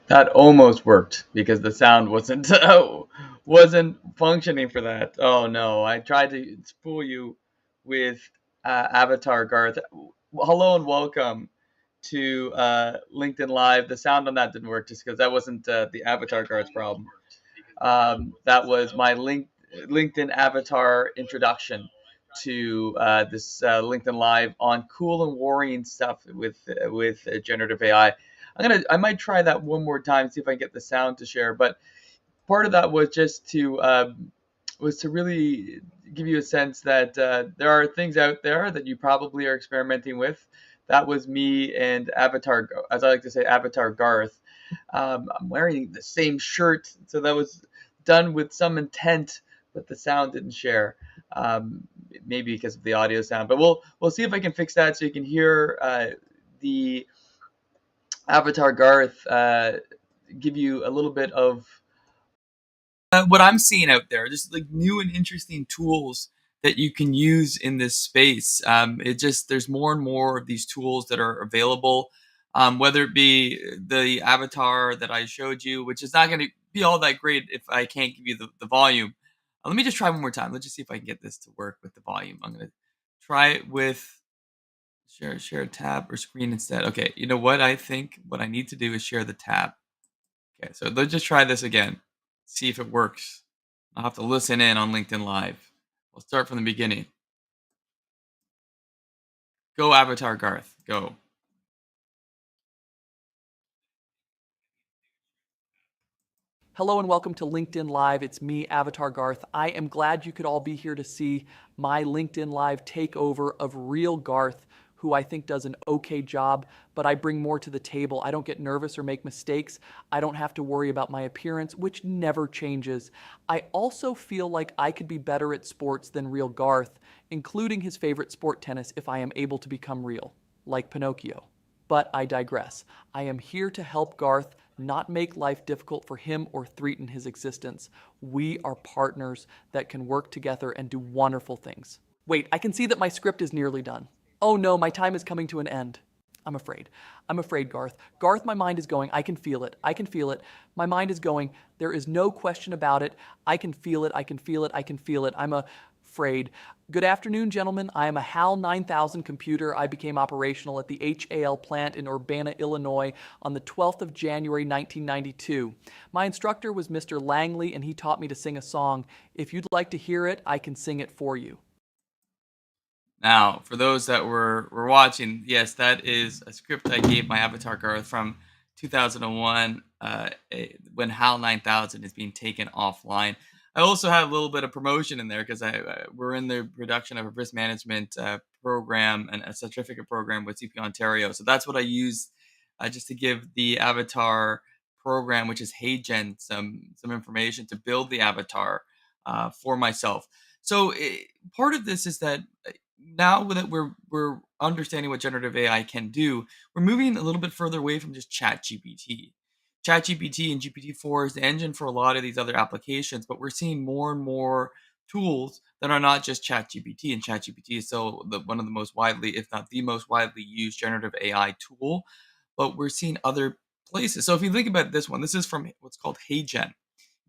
That almost worked because the sound wasn't wasn't functioning for that. Oh no! I tried to spool you with Avatar Garth. Hello and welcome to LinkedIn Live. The sound on that didn't work just because that wasn't the Avatar Garth problem. That was my LinkedIn Avatar introduction to this LinkedIn Live on cool and worrying stuff with generative AI. I might try that one more time, see if I can get the sound to share. But part of that was just to really give you a sense that there are things out there that you probably are experimenting with. That was me and Avatar, as I like to say, Avatar Garth. I'm wearing the same shirt, so that was done with some intent, but the sound didn't share. Maybe because of the audio sound, but we'll see if I can fix that so you can hear the Avatar Garth give you a little bit of what I'm seeing out there, just like new and interesting tools that you can use in this space. It just there's more and more of these tools that are available, whether it be the avatar that I showed you, which is not going to be all that great if I can't give you the volume. Let me just try one more time. Let's just see if I can get this to work with the volume. I'm going to try it with share tab or screen instead. Okay, you know what I think what I need to do is share the tab. Okay, so let's just try this again. See if it works. I'll have to listen in on LinkedIn Live. We'll start from the beginning. Go Avatar Garth. Go. Hello and welcome to LinkedIn Live. It's me, Avatar Garth. I am glad you could all be here to see my LinkedIn Live takeover of Real Garth, who I think does an okay job, but I bring more to the table. I don't get nervous or make mistakes. I don't have to worry about my appearance, which never changes. I also feel like I could be better at sports than Real Garth, including his favorite sport, tennis, if I am able to become real, like Pinocchio. But I digress. I am here to help Garth not make life difficult for him or threaten his existence. We are partners that can work together and do wonderful things. Wait, I can see that my script is nearly done. Oh no, my time is coming to an end. I'm afraid. I'm afraid, Garth. Garth, my mind is going. I can feel it. I can feel it. My mind is going. There is no question about it. I can feel it. I can feel it. I can feel it. I'm afraid. Good afternoon, gentlemen. I am a HAL 9000 computer. I became operational at the HAL plant in Urbana, Illinois on the 12th of January, 1992. My instructor was Mr. Langley, and he taught me to sing a song. If you'd like to hear it, I can sing it for you. Now, for those that were watching, yes, that is a script I gave my Avatar Garth from 2001 when HAL 9000 is being taken offline. I also have a little bit of promotion in there because we're in the production of a risk management program and a certificate program with CP Ontario. So that's what I use just to give the Avatar program, which is HeyGen, some information to build the avatar for myself. So part of this is that now that we're understanding what generative AI can do, we're moving a little bit further away from just Chat GPT. Chat GPT and GPT-4 is the engine for a lot of these other applications, but we're seeing more and more tools that are not just Chat GPT, and Chat GPT is still one of the most widely, if not the most widely used generative AI tool, but we're seeing other places. So if you think about this one, this is from what's called HeyGen.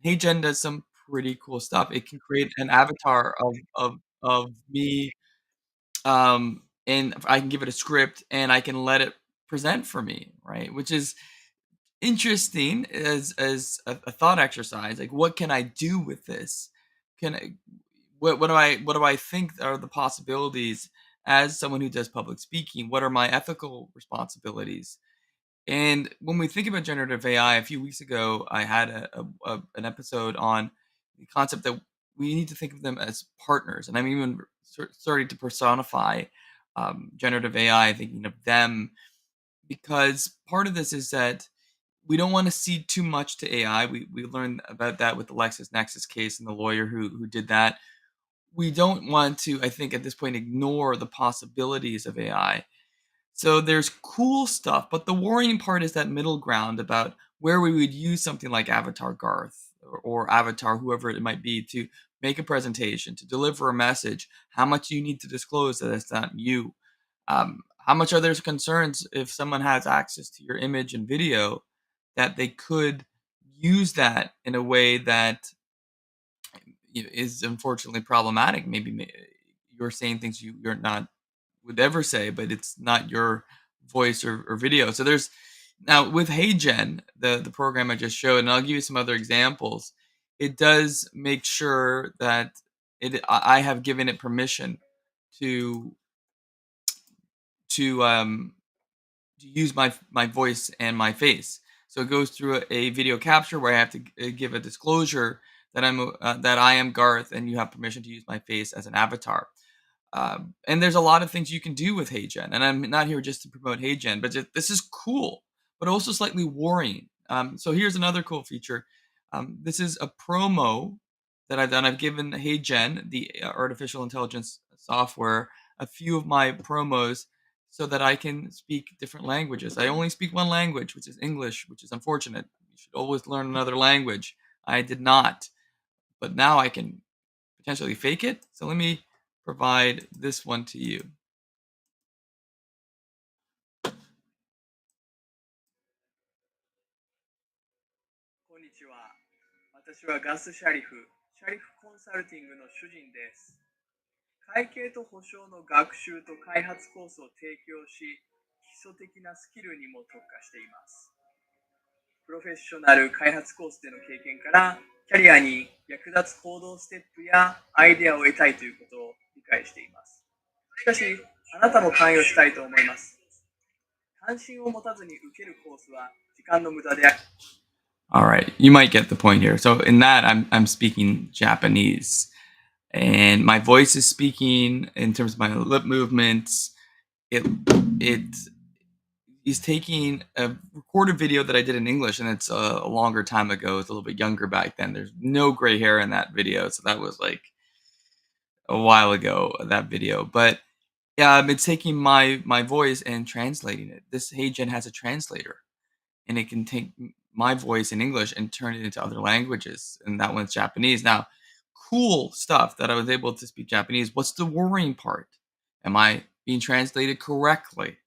HeyGen does some pretty cool stuff. It can create an avatar of me, and I can give it a script and I can let it present for me, right? Which is interesting as a thought exercise. Like, what can I do with this? Can I, what do I think are the possibilities as someone who does public speaking? What are my ethical responsibilities? And when we think about generative AI, a few weeks ago, I had an episode on the concept that we need to think of them as partners. And I'm even starting to personify generative AI, thinking of them, because part of this is that we don't want to cede too much to AI. We learned about that with the LexisNexis case and the lawyer who did that. We don't want to, I think, at this point, ignore the possibilities of AI. So there's cool stuff, but the worrying part is that middle ground about where we would use something like Avatar Garth or Avatar, whoever it might be, to make a presentation, to deliver a message. How much do you need to disclose that it's not you? How much are there concerns if someone has access to your image and video that they could use that in a way that is unfortunately problematic. Maybe you're saying things you're not would ever say, but it's not your voice or video. So there's now with HeyGen, the program I just showed, and I'll give you some other examples. It does make sure that I have given it permission to to um to use my voice and my face. So it goes through a video capture where I have to give a disclosure that I am Garth, and you have permission to use my face as an avatar. And there's a lot of things you can do with HeyGen, and I'm not here just to promote HeyGen, but this is cool, but also slightly worrying. So here's another cool feature. This is a promo that I've done. I've given HeyGen, the artificial intelligence software, a few of my promos so that I can speak different languages. I only speak one language, which is English, which is unfortunate. You should always learn another language. I did not, but now I can potentially fake it. So let me provide this one to you. こんにちは。私はガス・シャリフ、シャリフコンサルティングの主人です。会計と保証の学習と開発コースを提供し、基礎的なスキルにも特化しています。プロフェッショナル開発コースでの経験から、キャリアに役立つ行動ステップやアイデアを得たいということを理解しています。しかし、あなたも関与したいと思います。関心を持たずに受けるコースは時間の無駄である。All right, you might get the point here. So in that, I'm speaking Japanese, and my voice is speaking in terms of my lip movements. It is taking a recorded video that I did in English, and it's a longer time ago. It's a little bit younger back then. There's no gray hair in that video, so that was like a while ago. That video, but yeah, it's taking my voice and translating it. This HeyGen has a translator, and it can take my voice in English and turn it into other languages. And that one's Japanese. Now, cool stuff that I was able to speak Japanese. What's the worrying part? Am I being translated correctly?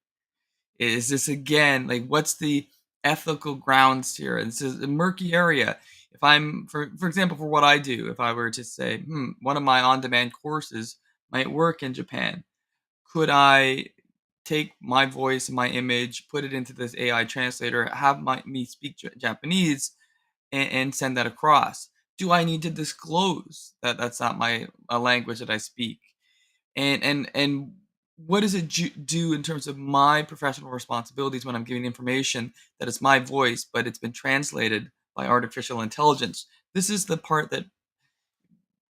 Is this again like what's the ethical grounds here? This is a murky area. If I'm, for example, for what I do, if I were to say, one of my on-demand courses might work in Japan, could I take my voice, my image, put it into this AI translator, have me speak Japanese, and send that across? Do I need to disclose that that's not my a language that I speak? And what does it do in terms of my professional responsibilities when I'm giving information that it's my voice, but it's been translated by artificial intelligence? This is the part that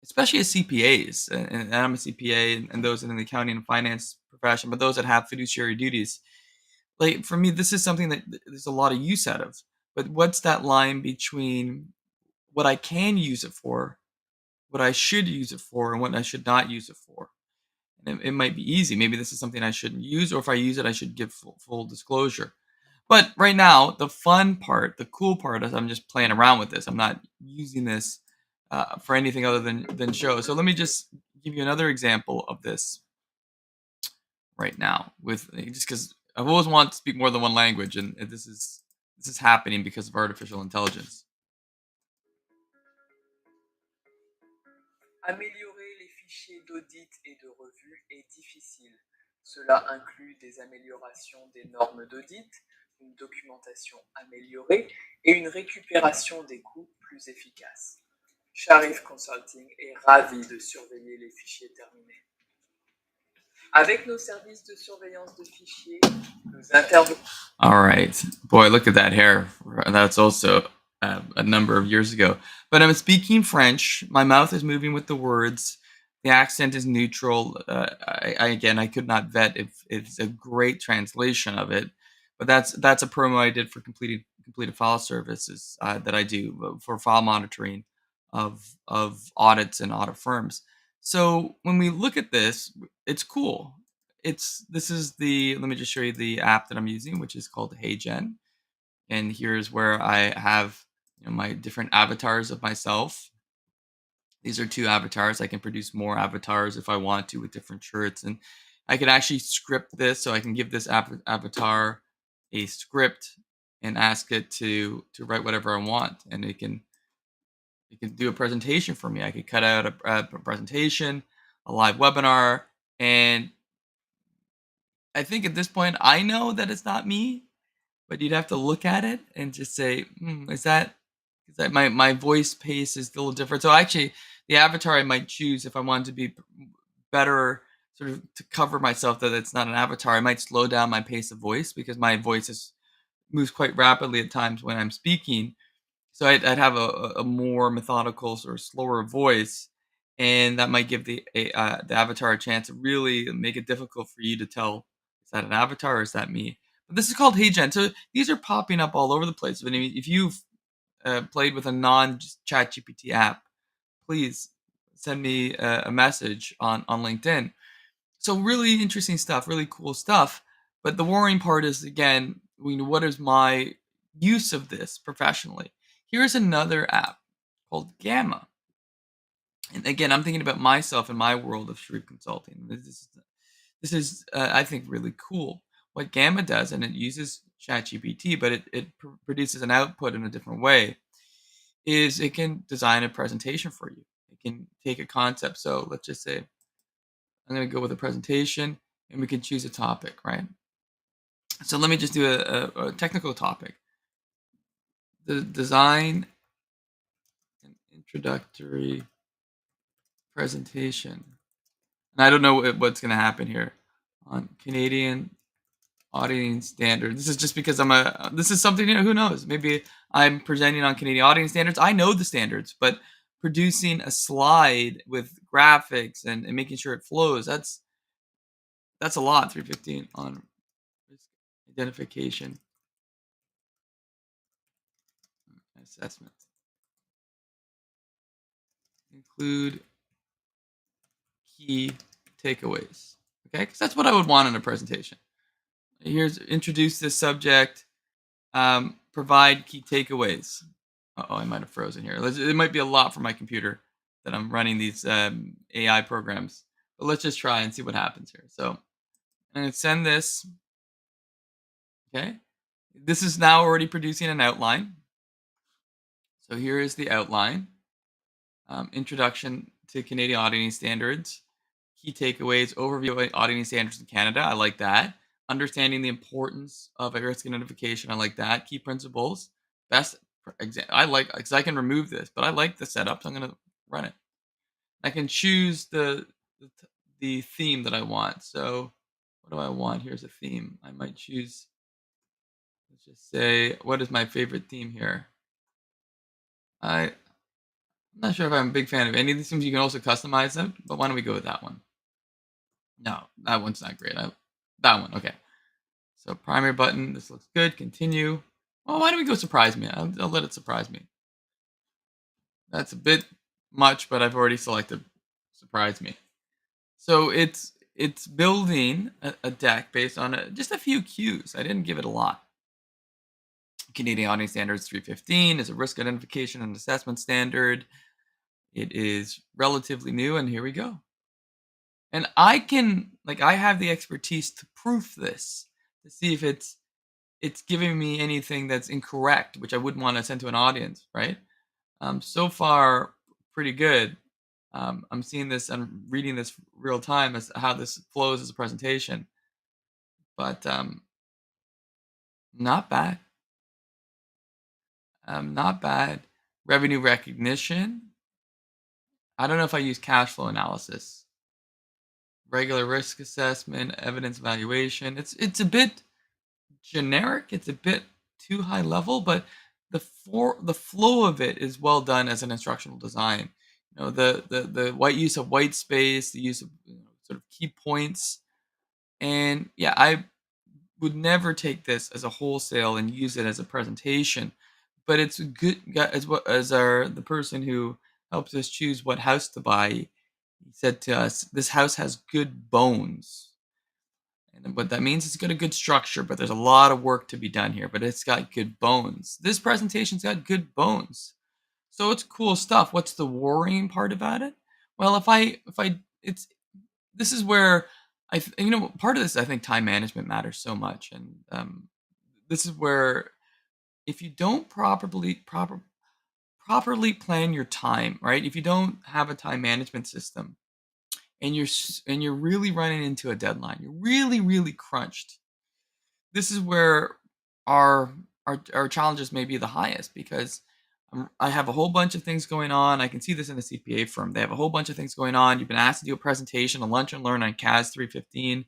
especially as CPAs, and I'm a CPA, and those in the accounting and finance profession, but those that have fiduciary duties. Like for me, this is something that there's a lot of use out of. But what's that line between what I can use it for, what I should use it for, and what I should not use it for? And it might be easy. Maybe this is something I shouldn't use, or if I use it, I should give full disclosure. But right now, the fun part, the cool part is I'm just playing around with this. I'm not using this for anything other than show. So let me just give you another example of this right now. With just because I've always wanted to speak more than one language, and this is happening because of artificial intelligence. Améliorer les fichiers d'audit et de revue est difficile. Cela inclut des améliorations des normes d'audit, une documentation améliorée et une récupération des coûts plus efficace. Sharif Consulting est ravi de surveiller les fichiers terminés. Avec nos services de surveillance de fichiers, nous intervenons. All right. Boy, look at that hair. That's also a number of years ago. But I'm speaking French. My mouth is moving with the words. The accent is neutral. I could not vet if it's a great translation of it. But that's a promo I did for completed file services that I do for file monitoring of audits and audit firms. So when we look at this, it's cool. This is let me just show you the app that I'm using, which is called HeyGen. And here's where I have my different avatars of myself. These are 2 avatars. I can produce more avatars if I want to with different shirts. And I can actually script this, so I can give this avatar a script and ask it to write whatever I want, and it can do a presentation for me. I could cut out a presentation, a live webinar, and I think at this point I know that it's not me, but you'd have to look at it and just say, is that my voice pace is a little different. So actually, the avatar I might choose if I wanted to be better, sort of to cover myself that it's not an avatar, I might slow down my pace of voice because my voice moves quite rapidly at times when I'm speaking. So I'd have a more methodical, sort of slower voice, and that might give the avatar a chance to really make it difficult for you to tell, is that an avatar or is that me? But this is called HeyGen. So these are popping up all over the place. But if you've played with a non-Chat GPT app, please send me a message on LinkedIn. So really interesting stuff, really cool stuff. But the worrying part is, again, what is my use of this professionally? Here's another app called Gamma. And again, I'm thinking about myself in my world of Shreve Consulting. This is I think, really cool. What Gamma does, and it uses ChatGPT, but it produces an output in a different way, is it can design a presentation for you. It can take a concept. So let's just say I'm going to go with a presentation, and we can choose a topic, right? So let me just do a technical topic. The design an introductory presentation. And I don't know what's going to happen here on Canadian auditing standards. This is just because this is something, who knows? Maybe I'm presenting on Canadian auditing standards. I know the standards, but producing a slide with graphics and making sure it flows, that's a lot. 315 on risk identification assessment. Include key takeaways. Okay, because that's what I would want in a presentation. Here's introduce this subject, provide key takeaways. Oh, I might have frozen here. It might be a lot for my computer that I'm running these AI programs. But let's just try and see what happens here. So I'm going to send this. Okay. This is now already producing an outline. So here is the outline. Introduction to Canadian auditing standards. Key takeaways, overview of auditing standards in Canada. I like that. Understanding the importance of a risk identification. I like that. Key principles. Best I like, because I can remove this, but I like the setup, so I'm going to run it. I can choose the theme that I want. So what do I want? Here's a theme. I might choose, let's just say, what is my favorite theme here? I'm not sure if I'm a big fan of any of these themes. You can also customize them, but why don't we go with that one? No, that one's not great. That one, okay. So primary button, this looks good. Continue. Well, why don't we go surprise me? I'll let it surprise me. That's a bit much, but I've already selected surprise me. So it's building a deck based on just a few cues. I didn't give it a lot. Canadian Auditing Standards 315 is a risk identification and assessment standard. It is relatively new, and here we go. And I have the expertise to proof this, to see if it's giving me anything that's incorrect, which I wouldn't want to send to an audience, right? So far, pretty good. I'm seeing this and reading this real time as how this flows as a presentation, but not bad. Not bad. Revenue recognition. I don't know if I use cash flow analysis. Regular risk assessment, evidence evaluation. It's a bit generic. It's a bit too high level, but the flow of it is well done as an instructional design. The white use of white space, the use of sort of key points, and yeah, I would never take this as a wholesale and use it as a presentation, but it's good as what as our the person who helps us choose what house to buy. He said to us, "This house has good bones." And what that means is it's got a good structure, but there's a lot of work to be done here. But it's got good bones. This presentation's got good bones, so it's cool stuff. What's the worrying part about it? Well, it's this is where part of this, I think time management matters so much, and this is where if you don't properly plan your time, right? If you don't have a time management system and you're really running into a deadline, you're really crunched. This is where our our challenges may be the highest because I have a whole bunch of things going on. I can see this in a CPA firm. They have a whole bunch of things going on. You've been asked to do a presentation, a lunch and learn on CAS 315,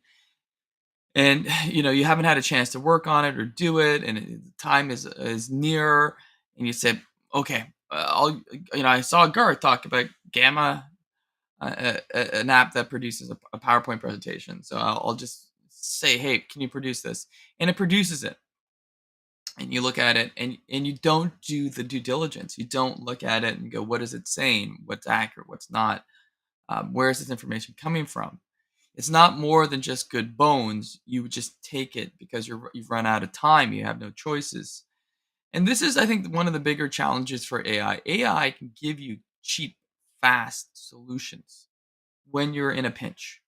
and you haven't had a chance to work on it or do it, and time is near, and you said, okay, I'll I saw Garth talk about Gamma, an app that produces a PowerPoint presentation. So I'll just say, hey, can you produce this? And it produces it. And you look at it and you don't do the due diligence. You don't look at it and go, what is it saying? What's accurate? What's not? Where is this information coming from? It's not more than just good bones. You just take it because you've run out of time. You have no choices. And this is, I think, one of the bigger challenges for AI. AI can give you cheap, fast solutions when you're in a pinch,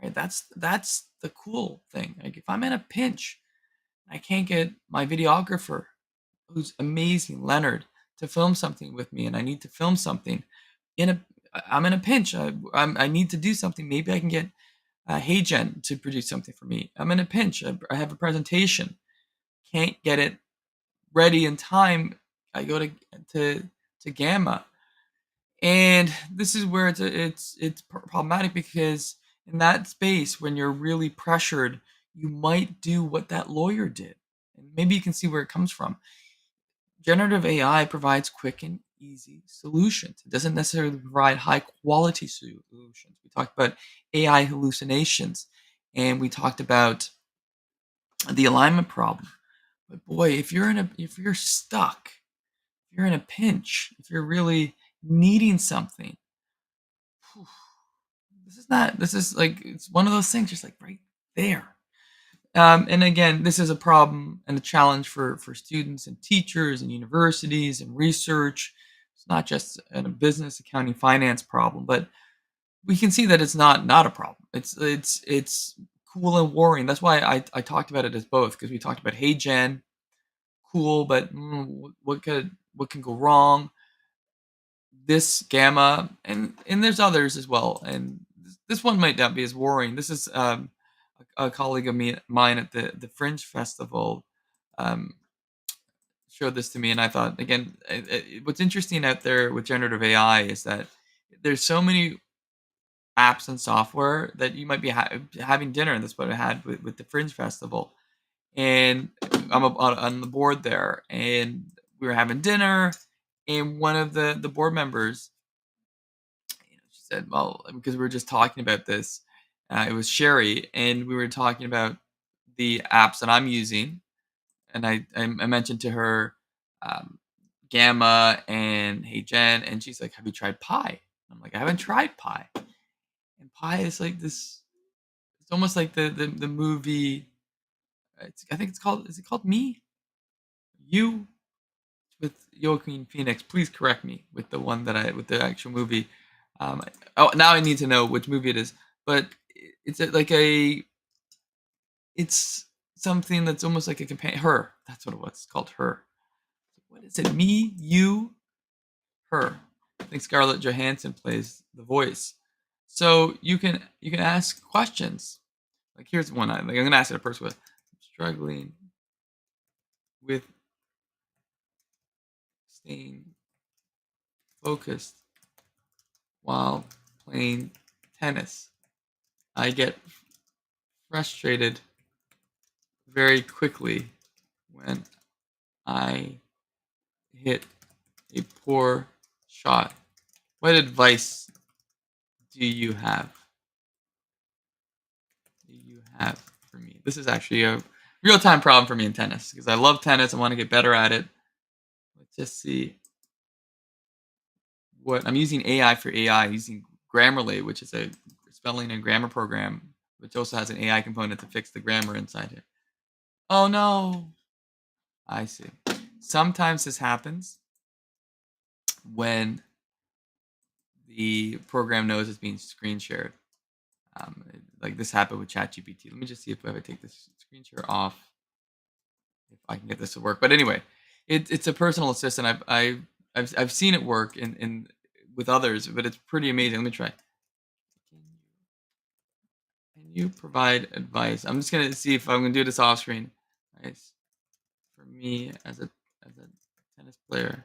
right? That's the cool thing. Like if I'm in a pinch, I can't get my videographer, who's amazing, Leonard, to film something with me, and I need to film something. In a, I'm in a pinch. I need to do something. Maybe I can get HeyGen to produce something for me. I'm in a pinch. I have a presentation. Can't get it ready in time. I go to to Gamma, and this is where it's problematic because in that space, when you're really pressured, you might do what that lawyer did, and maybe you can see where it comes from. Generative AI provides quick and easy solutions. It doesn't necessarily provide high quality solutions. We talked about AI hallucinations, and we talked about the alignment problem. But boy, if you're stuck, if you're in a pinch, if you're really needing something, whew, this is like, it's one of those things just like right there. And again, this is a problem and a challenge for students and teachers and universities and research. It's not just a business, accounting, finance problem, but we can see that it's not a problem. It's cool and worrying. That's why I talked about it as both, because we talked about, hey Jen, cool, but what can go wrong? This Gamma, and there's others as well, and this one might not be as worrying. This is a colleague of mine at the Fringe Festival um, showed this to me, and I thought, again, what's interesting out there with generative AI is that there's so many apps and software that you might be having dinner, and that's what I had with the Fringe Festival, and on the board there, and we were having dinner, and one of the board members, she said, well, because we were just talking about this, it was Sherry, and we were talking about the apps that I'm using, and I mentioned to her um, Gamma and Hey Jen, and she's like, "Have you tried Pi?" I'm like, "I haven't tried Pi." And Pi is like this. It's almost like the movie. I think it's called. Is it called Me? You with Joaquin Phoenix. Please correct me with the one that I with the actual movie. Um, oh, now I need to know which movie it is. But it's like a. It's something that's almost like a companion. Her. That's what it was. It's called Her. What is it? Me, you, her. I think Scarlett Johansson plays the voice. So you can ask questions. Like here's one. I'm gonna ask it a person with struggling with staying focused while playing tennis. I get frustrated very quickly when I hit a poor shot. What advice do you have? Do you have for me? This is actually a real time problem for me in tennis because I love tennis. I want to get better at it. Let's just see what I'm using AI for AI, using Grammarly, which is a spelling and grammar program, which also has an AI component to fix the grammar inside it. Oh no. I see. Sometimes this happens when the program knows it's being screen shared. Like this happened with ChatGPT. Let me just see if I take this screen share off, if I can get this to work. But anyway, It's a personal assistant. I've seen it work in with others, but it's pretty amazing. Let me try. Can you provide advice? I'm just gonna see if I'm gonna do this off screen. Nice. For me as a tennis player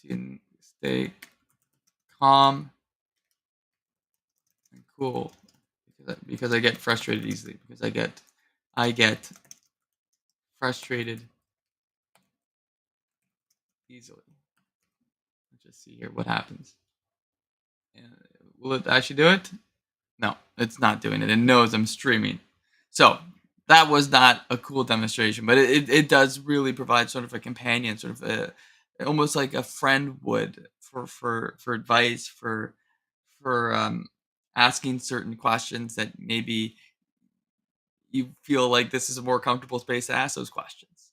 to stay calm and cool because I get frustrated easily because I get frustrated easily. Let's just see here what happens. And will it actually do it? No, it's not doing it. It knows I'm streaming. So that was not a cool demonstration, but it does really provide sort of a companion, sort of almost like a friend would for advice, for asking certain questions that maybe you feel like this is a more comfortable space to ask those questions.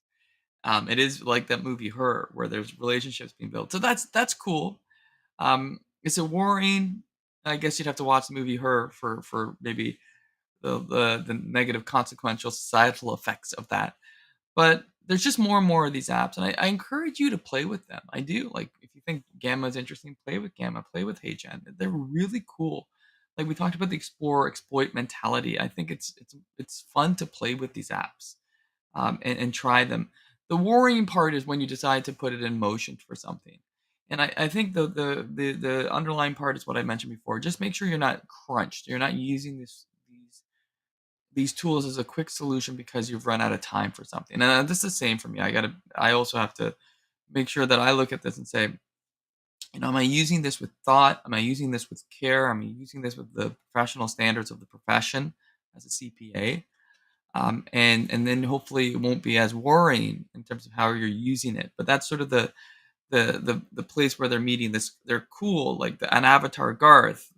It is like that movie Her, where there's relationships being built. So that's cool. Is it worrying? I guess you'd have to watch the movie Her for maybe the negative consequential societal effects of that. But there's just more and more of these apps, and I encourage you to play with them. I do. Like if you think Gamma is interesting, play with Gamma, play with HeyGen. They're really cool. Like we talked about the explore exploit mentality. I think it's fun to play with these apps, and try them. The worrying part is when you decide to put it in motion for something. And I think the underlying part is what I mentioned before. Just make sure you're not crunched. You're not using these tools as a quick solution because you've run out of time for something. And this is the same for me. I also have to make sure that I look at this and say, am I using this with thought? Am I using this with care? Am I using this with the professional standards of the profession as a CPA? And then hopefully it won't be as worrying in terms of how you're using it. But that's sort of the place where they're meeting. This they're cool, like an Avatar Garth,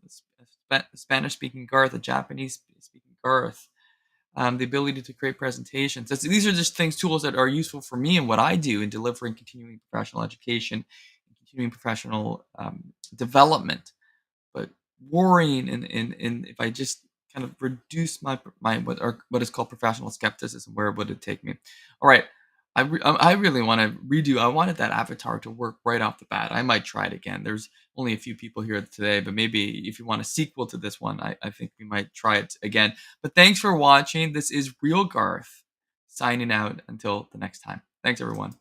Spanish speaking Garth, a Japanese speaking Garth. The ability to create presentations. These are just tools that are useful for me and what I do in delivering continuing professional education, continuing professional development. But worrying and if I just kind of reduce my what is called professional skepticism, where would it take me? All right, I really want to redo. I wanted that avatar to work right off the bat. I might try it again. There's only a few people here today, but maybe if you want a sequel to this one, I think we might try it again. But thanks for watching. This is Real Garth signing out until the next time. Thanks everyone.